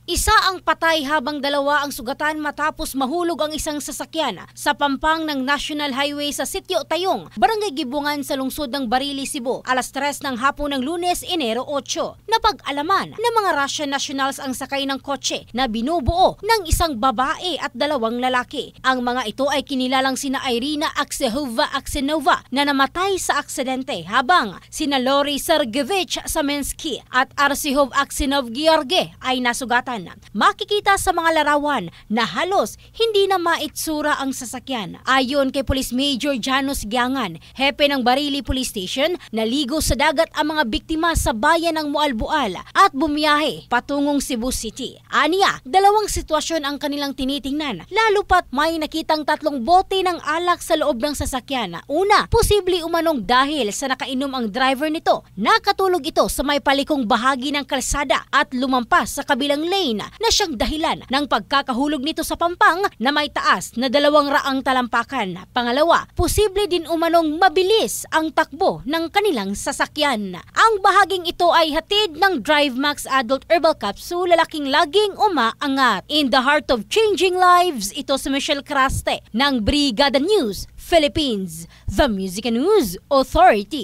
Isa ang patay habang dalawa ang sugatan matapos mahulog ang isang sasakyan sa pampang ng National Highway sa Sitio Tayong, Barangay Gibungan sa lungsod ng Barili, Cebu. Alas 3 ng hapon ng Lunes, Enero 8. Napag-alaman ng mga Russian nationals ang sakay ng kotse na binubuo ng isang babae at dalawang lalaki. Ang mga ito ay kinilalang sina Irina Aksenova na namatay sa aksidente habang sina Lori Sergeyevich Samensky at Arsihov Aksenov George ay nasugatan. Makikita sa mga larawan na halos hindi na maitsura ang sasakyan. Ayon kay Police Major Janos Giangan, hepe ng Barili Police Station, naligo sa dagat ang mga biktima sa bayan ng Mualbual at bumiyahe patungong Cebu City. Aniya, dalawang sitwasyon ang kanilang tinitingnan, lalo pat may nakitang 3 bote ng alak sa loob ng sasakyan. Una, posible umanong dahil sa nakainom ang driver nito. Nakatulog ito sa may palikong bahagi ng kalsada at lumampas sa kabilang lane na siyang dahilan ng pagkakahulog nito sa pampang na may taas na 200 talampakan. Pangalawa, posible din umanong mabilis ang takbo ng kanilang sasakyan. Ang bahaging ito ay hatid ng DriveMax Adult Herbal Capsule, lalaking laging umaangat. In the heart of changing lives, ito si Michelle Craste ng Brigada News Philippines, the Music and News Authority.